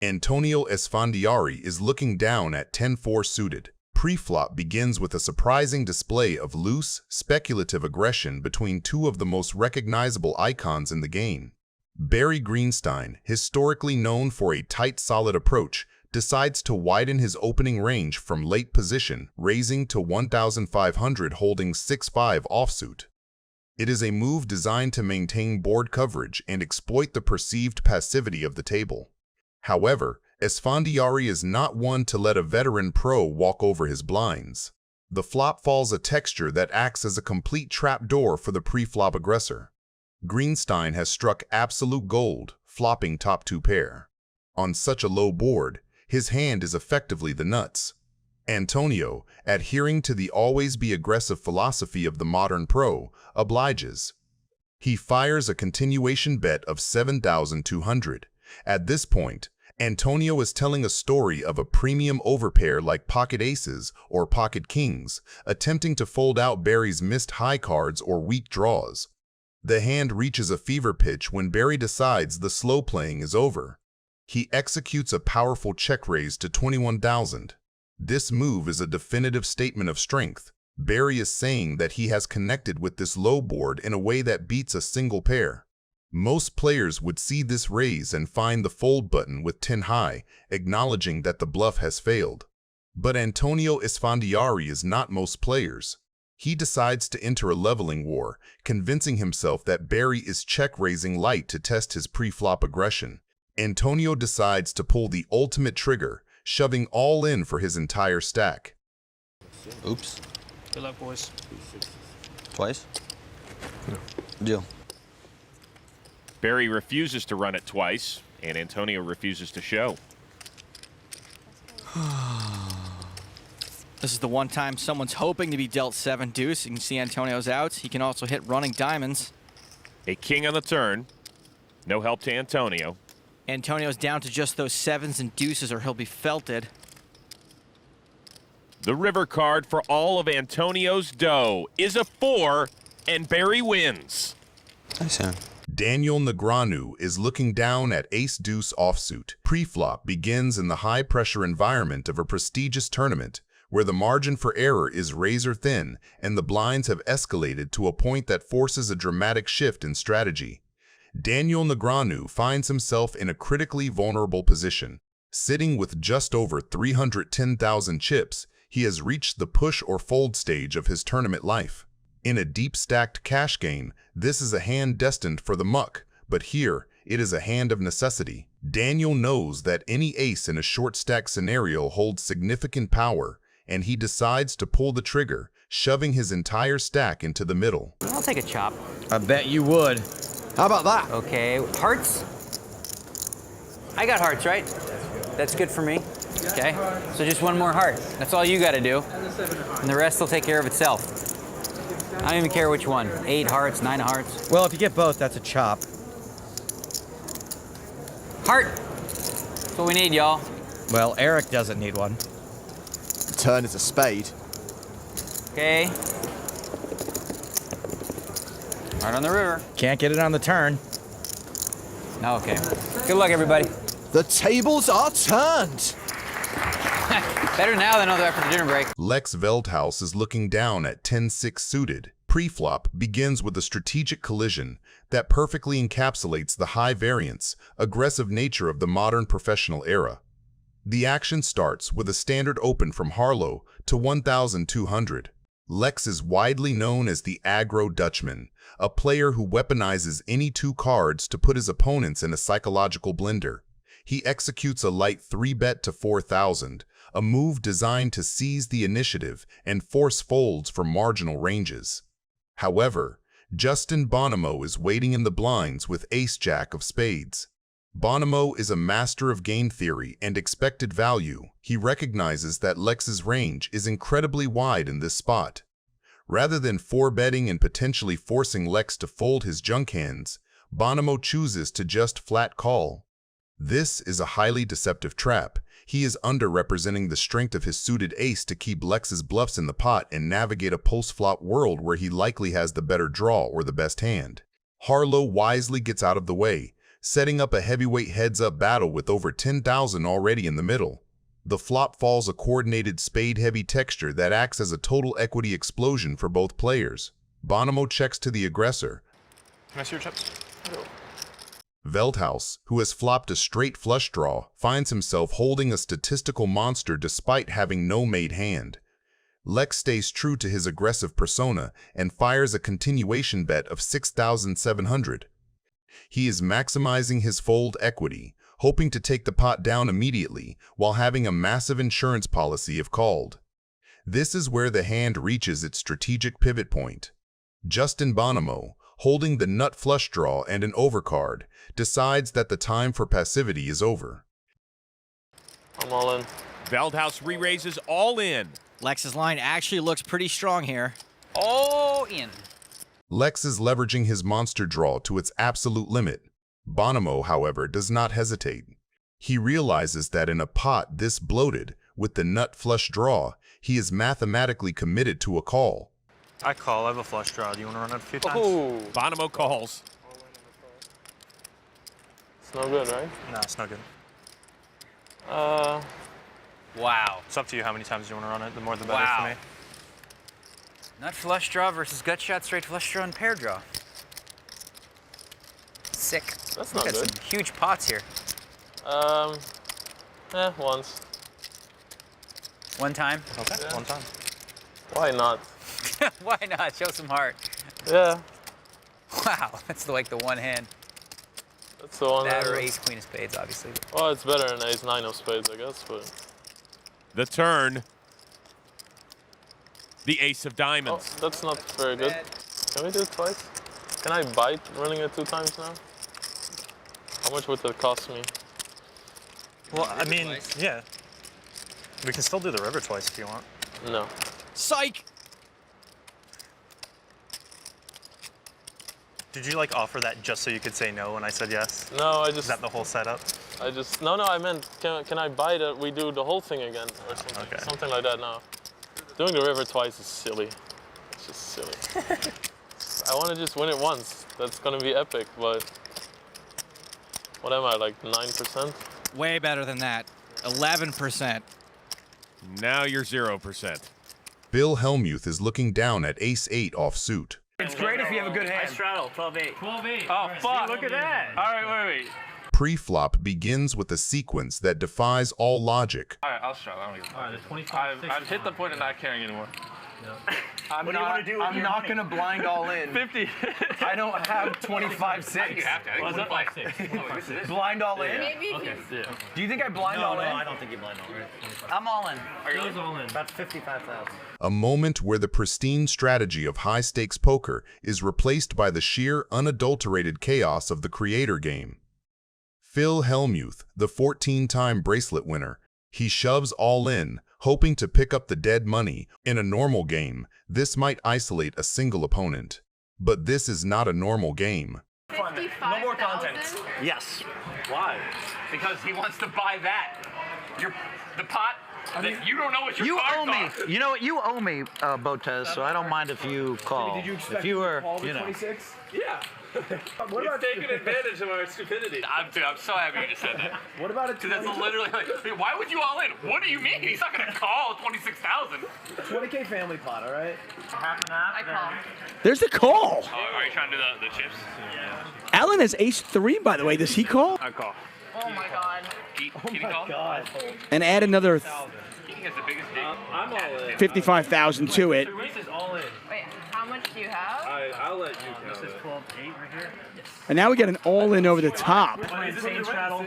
Antonio Esfandiari is looking down at 10-4 suited. Pre-flop begins with a surprising display of loose, speculative aggression between two of the most recognizable icons in the game. Barry Greenstein, historically known for a tight, solid approach, decides to widen his opening range from late position, raising to 1,500 holding 6-5 offsuit. It is a move designed to maintain board coverage and exploit the perceived passivity of the table. However, Esfandiari is not one to let a veteran pro walk over his blinds. The flop falls a texture that acts as a complete trapdoor for the pre-flop aggressor. Greenstein has struck absolute gold, flopping top 2 pair. On such a low board, his hand is effectively the nuts. Antonio, adhering to the always be aggressive philosophy of the modern pro, obliges. He fires a continuation bet of 7,200. At this point, Antonio is telling a story of a premium overpair like pocket aces or pocket kings, attempting to fold out Barry's missed high cards or weak draws. The hand reaches a fever pitch when Barry decides the slow playing is over. He executes a powerful check raise to 21,000. This move is a definitive statement of strength. Barry is saying that he has connected with this low board in a way that beats a single pair. Most players would see this raise and find the fold button with 10 high, acknowledging that the bluff has failed. But Antonio Esfandiari is not most players. He decides to enter a leveling war, convincing himself that Barry is check-raising light to test his pre-flop aggression. Antonio decides to pull the ultimate trigger, shoving all in for his entire stack. Oops. Good luck, boys. Twice? Deal. Barry refuses to run it twice, and Antonio refuses to show. This is the one time someone's hoping to be dealt 7 deuce. You can see Antonio's out. He can also hit running diamonds. A king on the turn. No help to Antonio. Antonio's down to just those 7s and deuces or he'll be felted. The river card for all of Antonio's dough is a 4, and Barry wins. Nice hand. Daniel Negreanu is looking down at ace-deuce offsuit. Pre-flop begins in the high-pressure environment of a prestigious tournament, where the margin for error is razor-thin and the blinds have escalated to a point that forces a dramatic shift in strategy. Daniel Negreanu finds himself in a critically vulnerable position. Sitting with just over 310,000 chips, he has reached the push or fold stage of his tournament life. In a deep-stacked cash game, this is a hand destined for the muck, but here, it is a hand of necessity. Daniel knows that any ace in a short-stack scenario holds significant power, and he decides to pull the trigger, shoving his entire stack into the middle. I'll take a chop. I bet you would. How about that? Okay, hearts? I got hearts, right? That's good for me. Okay, so just one more heart. That's all you gotta do. And the rest will take care of itself. I don't even care which one. 8 hearts, 9 hearts. Well, if you get both, that's a chop. Heart! That's what we need, y'all. Well, Eric doesn't need one. The turn is a spade. Okay. Heart on the river. Can't get it on the turn. Okay. Good luck, everybody. The tables are turned. Better now than after the dinner break. Lex Veldhuis is looking down at 10-6 suited. Pre-flop begins with a strategic collision that perfectly encapsulates the high variance, aggressive nature of the modern professional era. The action starts with a standard open from Harlow to 1,200. Lex is widely known as the aggro Dutchman, a player who weaponizes any 2 cards to put his opponents in a psychological blender. He executes a light 3-bet to 4,000, a move designed to seize the initiative and force folds from marginal ranges. However, Justin Bonomo is waiting in the blinds with ace-jack of spades. Bonomo is a master of game theory and expected value. He recognizes that Lex's range is incredibly wide in this spot. Rather than 4-betting and potentially forcing Lex to fold his junk hands, Bonomo chooses to just flat call. This is a highly deceptive trap. He is underrepresenting the strength of his suited ace to keep Lex's bluffs in the pot and navigate a post-flop world where he likely has the better draw or the best hand. Harlow wisely gets out of the way, setting up a heavyweight heads-up battle with over 10,000 already in the middle. The flop falls a coordinated spade-heavy texture that acts as a total equity explosion for both players. Bonomo checks to the aggressor. Can I see your chips? Veldhuis, who has flopped a straight flush draw, finds himself holding a statistical monster despite having no made hand. Lex stays true to his aggressive persona and fires a continuation bet of 6,700. He is maximizing his fold equity, hoping to take the pot down immediately while having a massive insurance policy if called. This is where the hand reaches its strategic pivot point. Justin Bonomo, holding the nut flush draw and an overcard, decides that the time for passivity is over. I'm all in. Veldhuis re-raises all in. Lex's line actually looks pretty strong here. All in. Lex is leveraging his monster draw to its absolute limit. Bonomo, however, does not hesitate. He realizes that in a pot this bloated, with the nut flush draw, he is mathematically committed to a call. I call. I have a flush draw. Do you want to run it a few times? Oh, Bonomo calls. it's no good, right? No, it's not good. Wow. It's up to you how many times you want to run it. The more the better for me. Nut flush draw versus gut shot straight flush draw and pair draw. Sick. That's Look not at good. some huge pots here. Once. One time. Okay, Yeah. one time. Why not? Why not? Show some heart. Yeah, Wow, that's like the one hand. that's the one. That or ace queen of spades, obviously. Well, it's better than ace nine of spades, I guess, but. The turn. The ace of Oh, diamonds. that's not very good. Can we do it twice? Can I bite running it 2 times now? How much would that cost me? Well, I mean, yeah. We can still do the river twice if you want. No. Psych! Did you like offer that just so you could say no when I said yes? No, I Is just. that the whole setup? No, I meant, can I bite it? We do the whole thing again or something. Okay. Something like that now. Doing the river twice is silly. It's just silly. I want to just win it once. That's going to be epic, but. What am I, like 9%? Way better than that. 11%. Now you're 0%. Phil Hellmuth is looking down at ace-8 offsuit. It's great if you have a good hand. I straddle, 12-8. 12-8. Oh, fuck. Look at that. All right, wait. Pre-flop begins with a sequence that defies all logic. All right, I'll straddle. I don't give a fuck. All right, 25. I've hit the point of not caring anymore. What do you want to do? I'm not going to blind all in. 50. I don't have 25-6. You have to. I think 25-6. Blind all in? Maybe. Okay. Do you think I blind all in? No, I don't think you blind all in. I'm all in. Are you all in. About 55,000. A moment where the pristine strategy of high-stakes poker is replaced by the sheer, unadulterated chaos of the creator game. Phil Hellmuth, the 14-time bracelet winner, he shoves all in, hoping to pick up the dead money. In a normal game, this might isolate a single opponent. But this is not a normal game. No more content. Yes. Why? Because he wants to buy that. The pot. You don't know what your cards owe me. are. You know what? You owe me, Botez, so I don't mind if you call. Did you expect if you were, all the you know. 26? Yeah. What about taking advantage of our stupidity? I'm so happy you just said that. What about a 20? That's literally like, why would you all in? What do you mean? He's not gonna call 26,000. 20K family pot, all right? Half and half. I call. There's the call. Oh, are you trying to do the chips? Yeah. Alan has ace-3, by the way. Does he call? I call. Oh my god. Can you call? God. And add another He has the biggest dick. I'm all in. 55,000 to it. Reese is all in. Wait, how much do you have? I'll let you count. This is 12-8 right here. Yes. And now we get an all-in over the top. Insane straddle.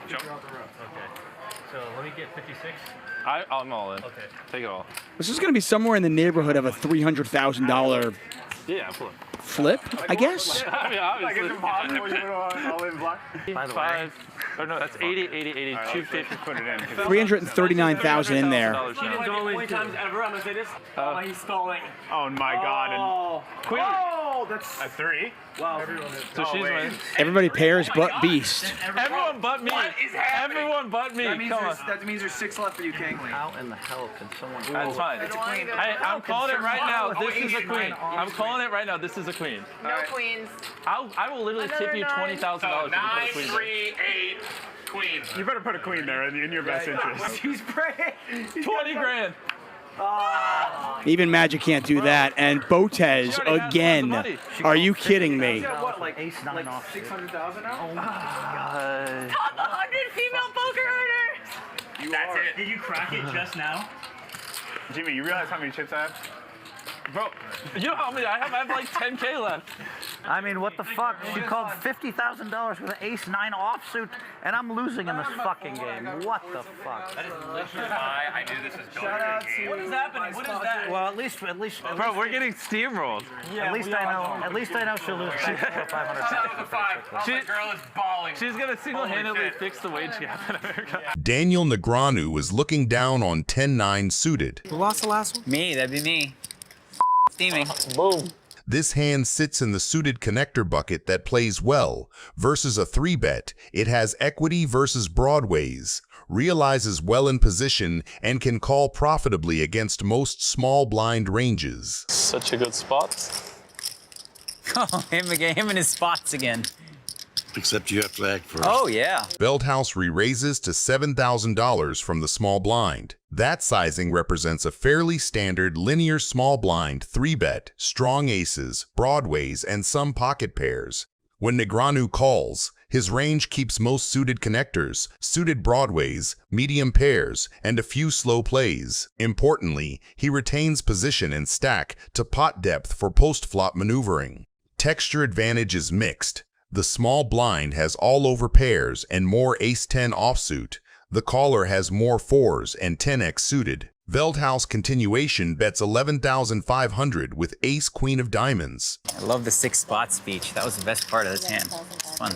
Jump. Okay. So let me get 56. I'm all in. Okay. Take it all. This is going to be somewhere in the neighborhood of a $300,000 Yeah, flip. flip, I guess. I mean, obviously. All in block. By the way. Oh no, that's 80, 80, 80, 250. Put it in. 339,000 in there. Only times ever, I'm gonna say this. Oh, he's stalling. Oh my God! And Queen. oh, that's a 3. Wow. So she's winning. Everybody pairs but Beast. Everyone but me. What is happening? Everyone but me. That means there's 6 left for you, King. How in the hell can someone... That's fine. It's a queen. I'm calling it right now. This is a queen. I'm calling it right now. This is a queen. No queens. I will literally tip you $20,000 So if you put a 9, queen 3, 8, queen. You better put a queen there in your best interest. He's praying. 20 grand. Even Magic can't do that. And Botez again. Are you kidding me? What, like ace 9 off? 600,000 now? Top 100 female poker owners. That's it. Did you crack it just now? Jimmy, you realize how many chips I have? Bro, you know how many I have? I have like 10K left. I mean, what the fuck? She called $50,000 with an ace 9 offsuit, and I'm losing in this fucking game. What the fuck? That is literally why I knew this was going to be a game. What is happening? What is that? Well, at least, Bro, we're getting steamrolled. at least I know she'll lose back to 500. That was a 5. Oh, She- my girl is bawling. She's gonna single-handedly shit. fix the wage gap in America. Daniel Negreanu is looking down on 10-9 suited. Who lost the last one? Me, that'd be me. Steaming. Boom. This hand sits in the suited connector bucket that plays well. Versus a 3-bet, it has equity versus broadways, realizes well in position, and can call profitably against most small blind ranges. Such a good spot. Oh, him again. Him and his spots again. Except you have to act first. Oh, yeah. Veldhuis re-raises to $7,000 from the small blind. That sizing represents a fairly standard linear small blind 3-bet, strong aces, broadways, and some pocket pairs. When Negreanu calls, his range keeps most suited connectors, suited broadways, medium pairs, and a few slow plays. Importantly, he retains position and stack to pot depth for post-flop maneuvering. Texture advantage is mixed. The small blind has all over pairs and more ace-10 offsuit. The caller has more 4s and 10x suited. Veldhuis continuation bets 11,500 with ace-queen of diamonds. I love the 6 spot speech. That was the best part of this hand. It's fun.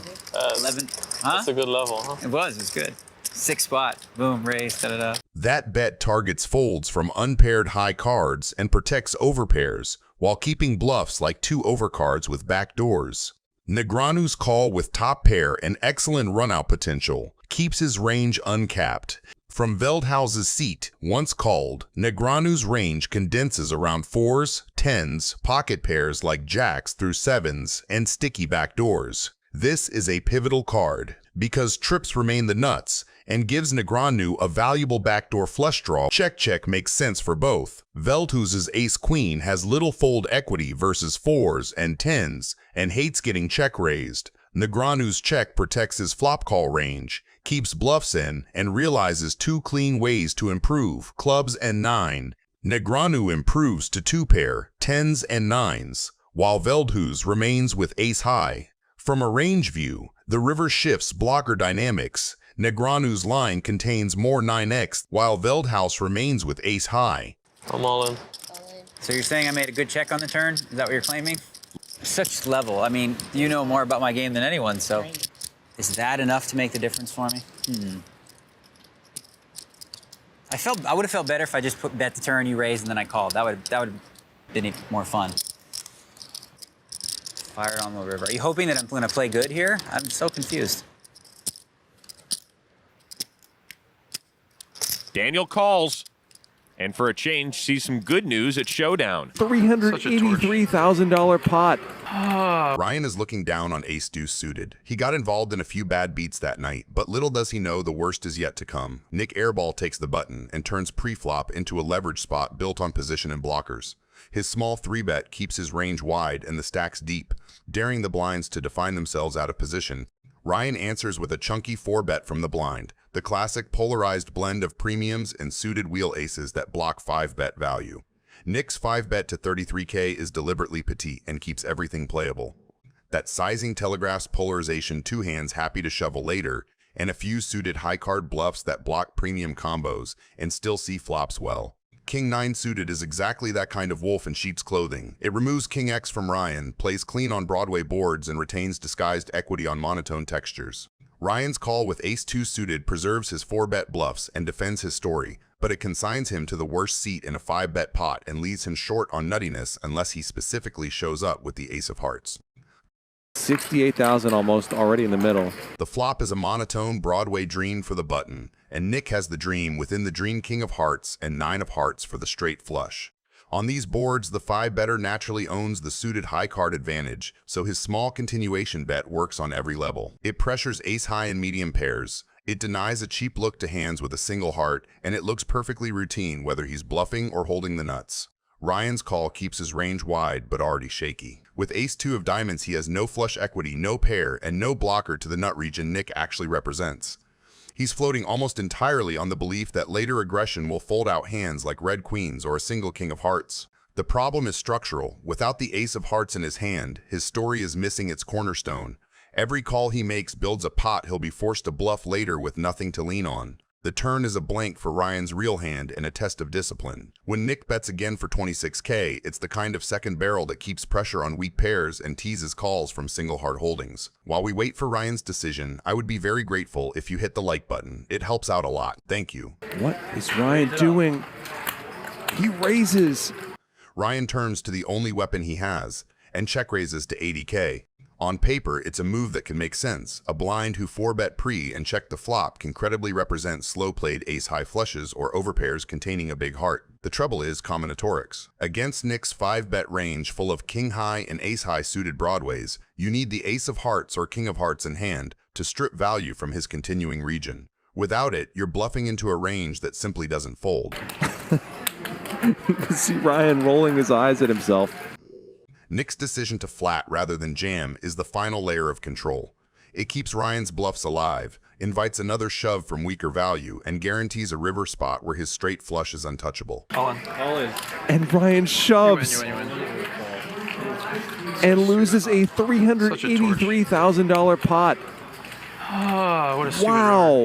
11. Huh? That's a good level, huh? It was good. 6 spot. Boom, raise, da-da-da. That bet targets folds from unpaired high cards and protects overpairs, while keeping bluffs like 2 overcards with backdoors. Negreanu's call with top pair and excellent runout potential keeps his range uncapped. From Veldhuis's seat, once called, Negreanu's range condenses around 4s, 10s, pocket pairs like jacks through 7s, and sticky backdoors. This is a pivotal card, because trips remain the nuts, and gives Negreanu a valuable backdoor flush draw. Check-check makes sense for both. Veldhuis's ace-queen has little fold equity versus 4s and 10s, and hates getting check-raised. Negreanu's check protects his flop call range, keeps bluffs in, and realizes 2 clean ways to improve, clubs and 9. Negreanu improves to 2-pair, 10s and 9s, while Veldhuis remains with ace-high. From a range view, the river shifts blocker dynamics. Negreanu's line contains more 9x, while Veldhuis remains with ace-high. I'm all in. So you're saying I made a good check on the turn? Is that what you're claiming? Such level. I mean, you know more about my game than anyone, so is that enough to make the difference for me? I would have felt better if I just bet the turn, you raised, and then I called. That would have been more fun. Fire on the river. Are you hoping that I'm going to play good here? I'm so confused. Daniel calls, and for a change, sees some good news at Showdown. $383,000 pot. Ryan is looking down on ace-deuce suited. He got involved in a few bad beats that night, but little does he know the worst is yet to come. Nick Airball takes the button and turns pre-flop into a leverage spot built on position and blockers. His small 3-bet keeps his range wide and the stacks deep, daring the blinds to define themselves out of position. Ryan answers with a chunky 4-bet from the blind, the classic polarized blend of premiums and suited wheel aces that block 5-bet value. Nick's 5-bet to 33K is deliberately petite and keeps everything playable. That sizing telegraphs polarization 2 hands happy to shovel later, and a few suited high card bluffs that block premium combos and still see flops well. King 9 suited is exactly that kind of wolf in sheep's clothing. It removes King X from Ryan, plays clean on Broadway boards, and retains disguised equity on monotone textures. Ryan's call with Ace 2 suited preserves his 4-bet bluffs and defends his story, but it consigns him to the worst seat in a 5-bet pot and leaves him short on nuttiness unless he specifically shows up with the Ace of Hearts. 68,000 almost already in the middle. The flop is a monotone Broadway dream for the button, and Nick has the dream within the dream King of Hearts and 9 of Hearts for the straight flush. On these boards, the 5-better naturally owns the suited high card advantage, so his small continuation bet works on every level. It pressures ace high and medium pairs. It denies a cheap look to hands with a single heart, and it looks perfectly routine whether he's bluffing or holding the nuts. Ryan's call keeps his range wide but already shaky. With Ace 2 of diamonds, he has no flush equity, no pair, and no blocker to the nut region Nick actually represents. He's floating almost entirely on the belief that later aggression will fold out hands like red queens or a single King of Hearts. The problem is structural. Without the Ace of Hearts in his hand, his story is missing its cornerstone. Every call he makes builds a pot he'll be forced to bluff later with nothing to lean on. The turn is a blank for Ryan's real hand and a test of discipline. When Nick bets again for 26K, it's the kind of second barrel that keeps pressure on weak pairs and teases calls from single heart holdings. While we wait for Ryan's decision, I would be very grateful if you hit the like button. It helps out a lot. Thank you. What is Ryan doing? He raises. Ryan turns to the only weapon he has and check raises to 80K. On paper, it's a move that can make sense. A blind who 4-bet pre and check the flop can credibly represent slow-played ace-high flushes or overpairs containing a big heart. The trouble is combinatorics. Against Nick's 5-bet range full of king-high and ace-high suited broadways, you need the ace of hearts or king of hearts in hand to strip value from his continuing region. Without it, you're bluffing into a range that simply doesn't fold. You can see Ryan rolling his eyes at himself. Nick's decision to flat rather than jam is the final layer of control. It keeps Ryan's bluffs alive, invites another shove from weaker value, and guarantees a river spot where his straight flush is untouchable. All in. And Ryan shoves. You win. And loses a $383,000 pot. Ah, what a stupid Wow.